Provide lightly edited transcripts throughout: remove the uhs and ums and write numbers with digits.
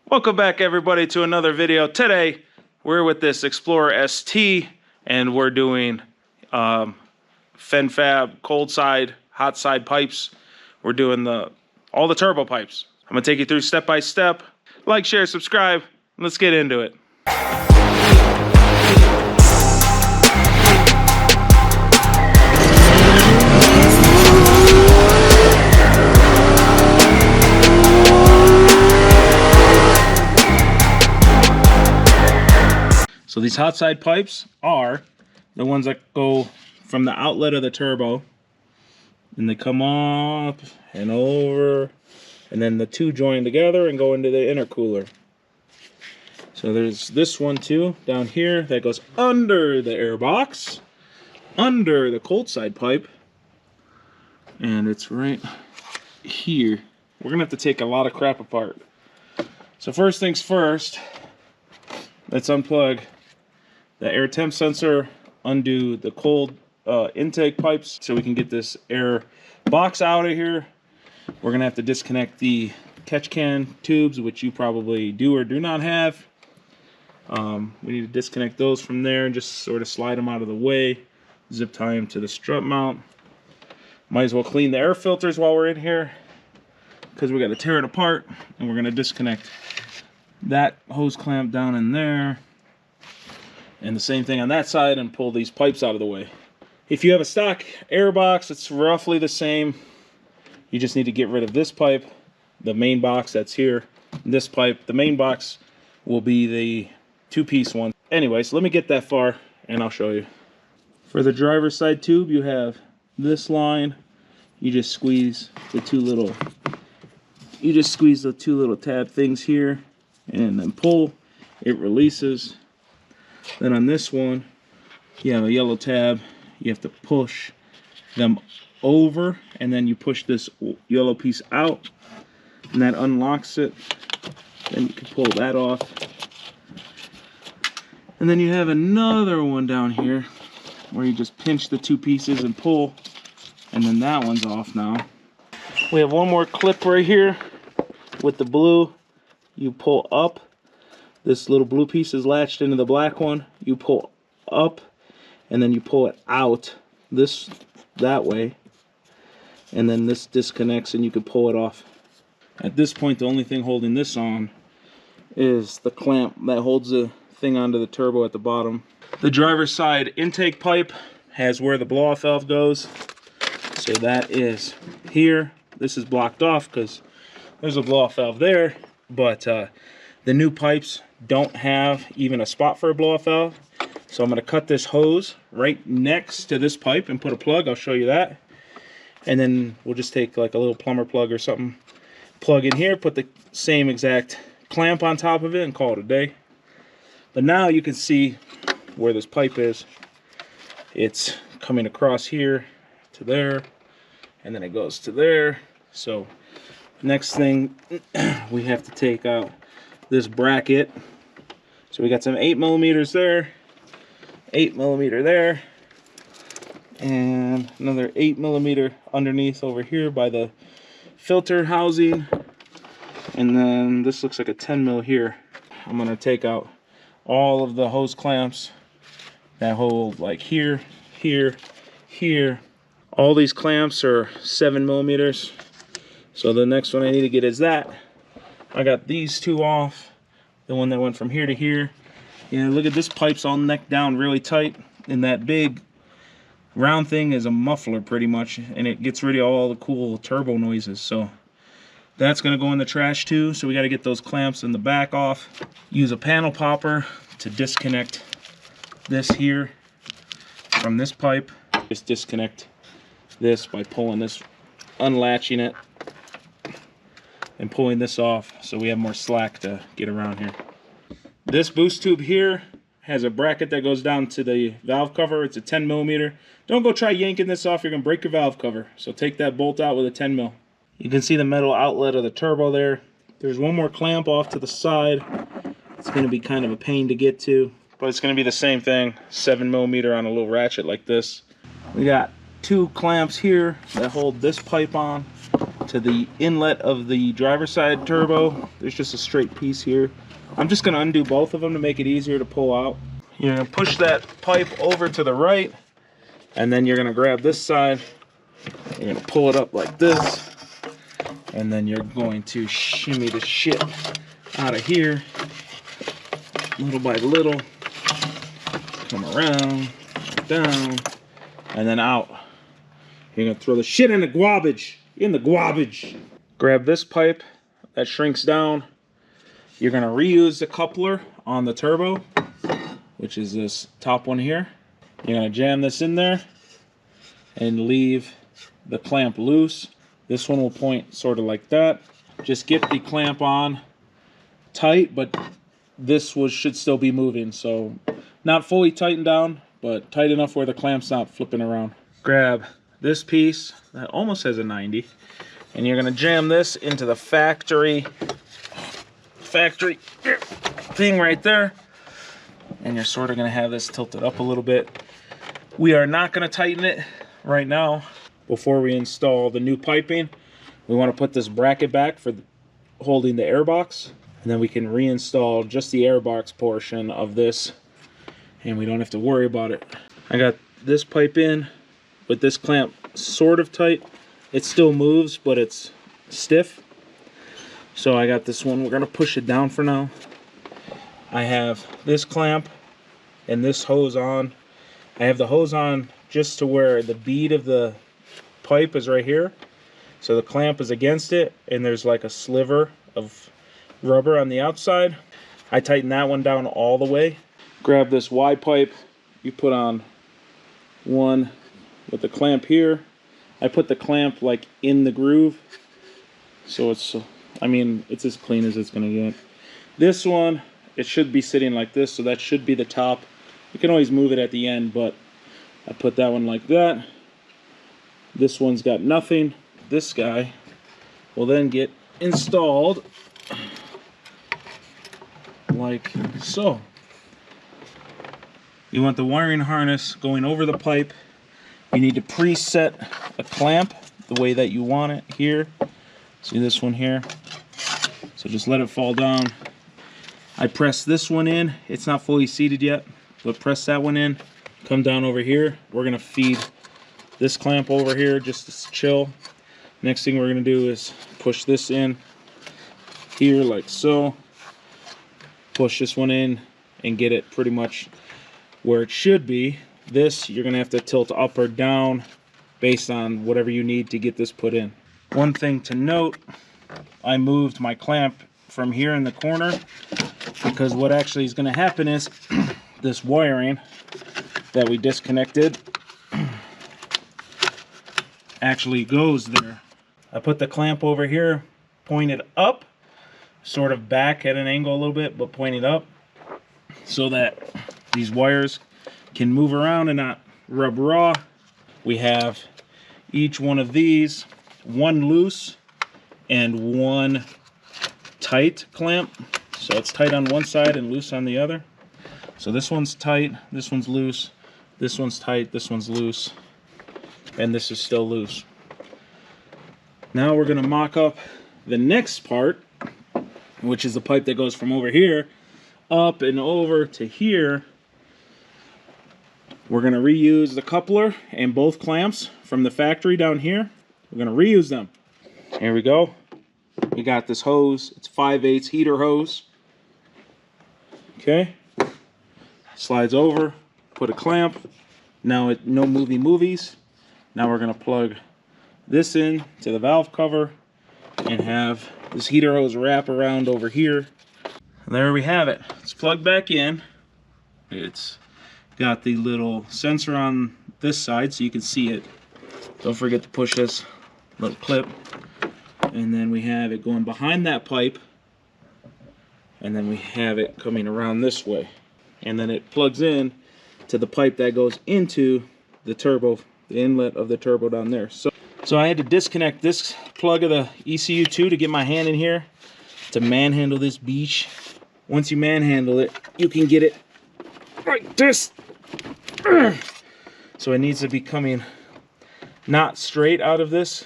Welcome back everybody to another video. Today we're with this Explorer ST and we're doing FENFAB cold side, hot side pipes. We're doing all the turbo pipes. I'm gonna take you through step by step. Like, share, subscribe. Let's get into it. So these hot side pipes are the ones that go from the outlet of the turbo, and they come up and over, and then the two join together and go into the intercooler. So there's this one too down here that goes under the air box, under the cold side pipe, and it's right here. We're gonna have to take a lot of crap apart. So first things first, let's unplug the air temp sensor, undo the cold intake pipes so we can get this air box out of here. We're gonna have to disconnect the catch can tubes, which you probably do or do not have. We need to disconnect those from there and just sort of slide them out of the way, zip tie them to the strut mount. Might as well clean the air filters while we're in here, because we got to tear it apart, and we're gonna disconnect that hose clamp down in there. And the same thing on that side, and pull these pipes out of the way. If you have a stock air box, it's roughly the same. You just need to get rid of this pipe, the main box that's here, this pipe. The main box will be the two-piece one. Anyway, so let me get that far and I'll show you. For the driver's side tube, you have this line. You just squeeze the two little tab things here and then pull. It releases. Then on this one, you have a yellow tab. You have to push them over, and then you push this yellow piece out, and that unlocks it. Then you can pull that off. And then you have another one down here where you just pinch the two pieces and pull, and then that one's off now. We have one more clip right here with the blue. You pull up. This little blue piece is latched into the black one. You pull up, and then you pull it out that way, and then this disconnects and you can pull it off. At this point, the only thing holding this on is the clamp that holds the thing onto the turbo at the bottom. The driver's side intake pipe has where the blow-off valve goes, so that is here. This is blocked off because there's a blow-off valve there, but the new pipes don't have even a spot for a blow-off valve. So I'm going to cut this hose right next to this pipe and put a plug. I'll show you that. And then we'll just take like a little plumber plug or something, plug in here, put the same exact clamp on top of it, and call it a day. But now you can see where this pipe is. It's coming across here to there, and then it goes to there. So next thing, we have to take out this bracket. So we got some 8mm there, 8mm there, and another 8mm underneath over here by the filter housing, and then this looks like a 10mm here. I'm going to take out all of the hose clamps that hold like here, here, here. All these clamps are 7mm. So the next one I need to get is that. I got these two off, the one that went from here to here. Yeah, look at this, pipe's all necked down really tight, and that big round thing is a muffler pretty much, and it gets rid of all the cool turbo noises. So that's gonna go in the trash too. So we got to get those clamps in the back off. Use a panel popper to disconnect this here from this pipe. Just disconnect this by pulling this, unlatching it, and pulling this off so we have more slack to get around here. This boost tube here has a bracket that goes down to the valve cover. It's a 10mm. Don't go try yanking this off, you're gonna break your valve cover. So take that bolt out with a 10mm. You can see the metal outlet of the turbo there. There's one more clamp off to the side. It's gonna be kind of a pain to get to, but it's gonna be the same thing, 7mm on a little ratchet like this. We got two clamps here that hold this pipe on. to the inlet of the driver's side turbo. There's just a straight piece here. I'm just gonna undo both of them to make it easier to pull out. You're gonna push that pipe over to the right, and then you're gonna grab this side. You're gonna pull it up like this, and then you're going to shimmy the shit out of here, little by little. Come around, down, and then out. You're gonna throw the shit in the garbage. In the garbage. Grab this pipe that shrinks down. You're gonna reuse the coupler on the turbo, which is this top one here. You're gonna jam this in there and leave the clamp loose. This one will point sort of like that. Just get the clamp on tight, but this should still be moving. So not fully tightened down, but tight enough where the clamp's not flipping around. Grab this piece that almost has a 90, and you're gonna jam this into the factory thing right there, and you're sort of gonna have this tilted up a little bit. We are not gonna tighten it right now. Before we install the new piping, we want to put this bracket back for holding the airbox, and then we can reinstall just the airbox portion of this, and we don't have to worry about it. I got this pipe in with this clamp sort of tight. It still moves, but it's stiff. So I got this one. We're gonna push it down for now. I have this clamp and this hose on. I have the hose on just to where the bead of the pipe is right here. So the clamp is against it, and there's like a sliver of rubber on the outside. I tighten that one down all the way. Grab this Y pipe. You put on one with the clamp here. I put the clamp like in the groove, so it's, I mean, it's as clean as it's gonna get. This one, it should be sitting like this, so that should be the top. You can always move it at the end, but I put that one like that. This one's got nothing. This guy will then get installed like so. You want the wiring harness going over the pipe. You need to preset a clamp the way that you want it here. See this one here? So just let it fall down. I press this one in. It's not fully seated yet, but press that one in. Come down over here. We're gonna feed this clamp over here just to chill. Next thing we're gonna do is push this in here like so. Push this one in and get it pretty much where it should be. This, you're gonna have to tilt up or down based on whatever you need to get this put in. One thing to note, I moved my clamp from here in the corner because what actually is gonna happen is this wiring that we disconnected actually goes there. I put the clamp over here, pointed up, sort of back at an angle a little bit, but pointed up, so that these wires can move around and not rub raw. We have each one of these, one loose and one tight clamp. So it's tight on one side and loose on the other. So this one's tight, this one's loose, this one's tight, this one's loose, and this is still loose. Now we're gonna mock up the next part, which is the pipe that goes from over here up and over to here. We're gonna reuse the coupler and both clamps from the factory down here. We're gonna reuse them. Here we go. We got this hose. It's 5/8 heater hose. Okay. Slides over, put a clamp. Now no movies. Now we're gonna plug this in to the valve cover and have this heater hose wrap around over here. And there we have it. It's plugged back in. It's got the little sensor on this side so you can see it. Don't forget to push this little clip. And then we have it going behind that pipe. And then we have it coming around this way. And then it plugs in to the pipe that goes into the turbo, the inlet of the turbo down there. So I had to disconnect this plug of the ECU2 to get my hand in here to manhandle this beach. Once you manhandle it, you can get it like this. So it needs to be coming not straight out of this,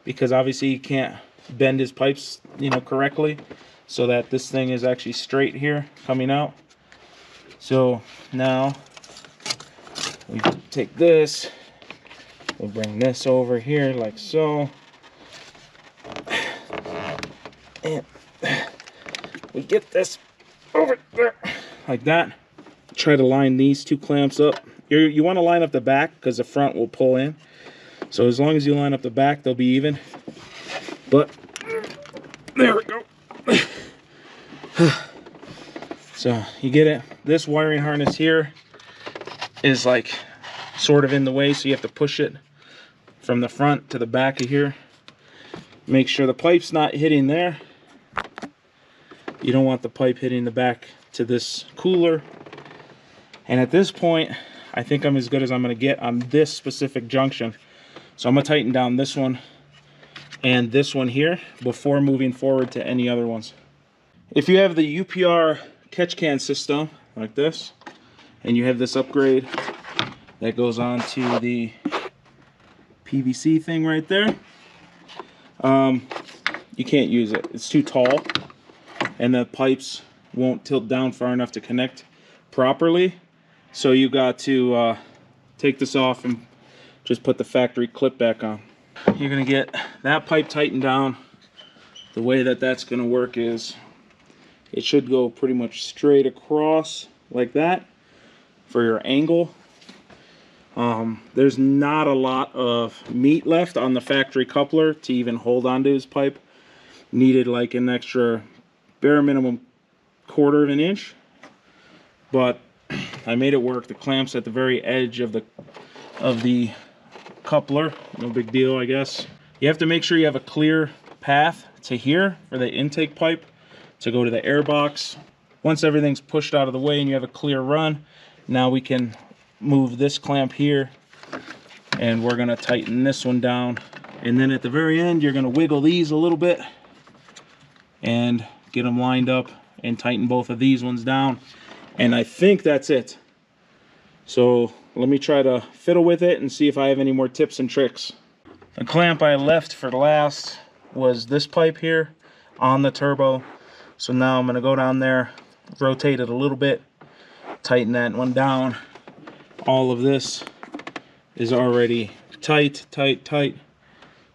because obviously you can't bend his pipes, you know, correctly, so that this thing is actually straight here coming out. So now we take this, we'll bring this over here like so, and we get this over there like that. Try to line these two clamps up. You want to line up the back because the front will pull in. So as long as you line up the back, they'll be even. But there we go. So you get it. This wiring harness here is like sort of in the way, so you have to push it from the front to the back of here. Make sure the pipe's not hitting there. You don't want the pipe hitting the back to this cooler. And at this point, I think I'm as good as I'm going to get on this specific junction. So I'm going to tighten down this one and this one here before moving forward to any other ones. If you have the UPR catch can system like this, and you have this upgrade that goes on to the PVC thing right there, you can't use it. It's too tall, and the pipes won't tilt down far enough to connect properly. So you got to take this off and just put the factory clip back on. You're gonna get that pipe tightened down. The way that that's gonna work is it should go pretty much straight across like that for your angle. There's not a lot of meat left on the factory coupler to even hold onto his pipe. Needed like an extra bare minimum 1/4 of an inch, but I made it work. The clamp's at the very edge of the coupler. No big deal, I guess. You have to make sure you have a clear path to here for the intake pipe to go to the air box. Once everything's pushed out of the way and you have a clear run, now we can move this clamp here, and we're gonna tighten this one down. And then at the very end, you're gonna wiggle these a little bit and get them lined up and tighten both of these ones down. And I think that's it. So let me try to fiddle with it and see if I have any more tips and tricks. The clamp I left for last was this pipe here on the turbo. So now I'm gonna go down there, rotate it a little bit, tighten that one down. All of this is already tight, tight, tight.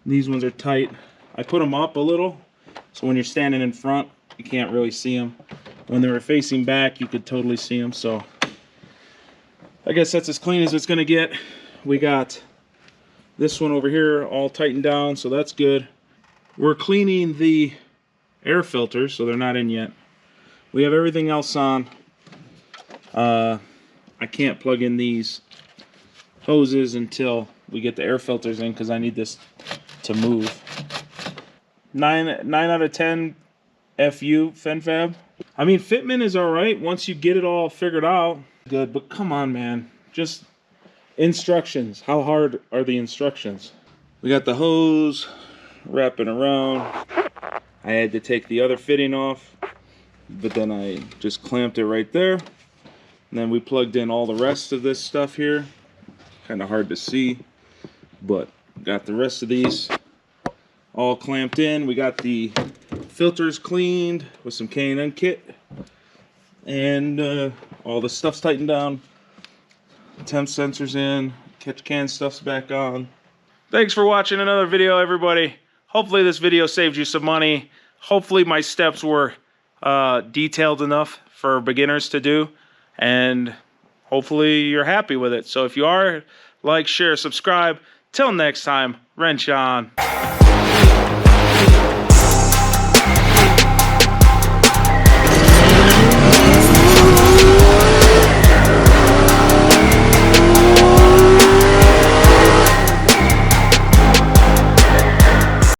These ones are tight. I put them up a little, so when you're standing in front, you can't really see them. When they were facing back, you could totally see them. So I guess that's as clean as it's gonna get. We got this one over here all tightened down, so that's good. We're cleaning the air filters, so they're not in yet. We have everything else on. I can't plug in these hoses until we get the air filters in, because I need this to move. 9 out of 10 FU FENFAB. I mean, fitment is all right once you get it all figured out. Good, but come on, man. Just instructions. How hard are the instructions? We got the hose wrapping around. I had to take the other fitting off, but then I just clamped it right there. And then we plugged in all the rest of this stuff here. Kind of hard to see, but got the rest of these all clamped in. We got the filters cleaned with some K&N kit, and all the stuff's tightened down. Temp sensors in, catch can stuff's back on. Thanks for watching another video, everybody. Hopefully this video saved you some money. Hopefully my steps were detailed enough for beginners to do, and hopefully you're happy with it. So if you are, like, share, subscribe. Till next time, wrench on.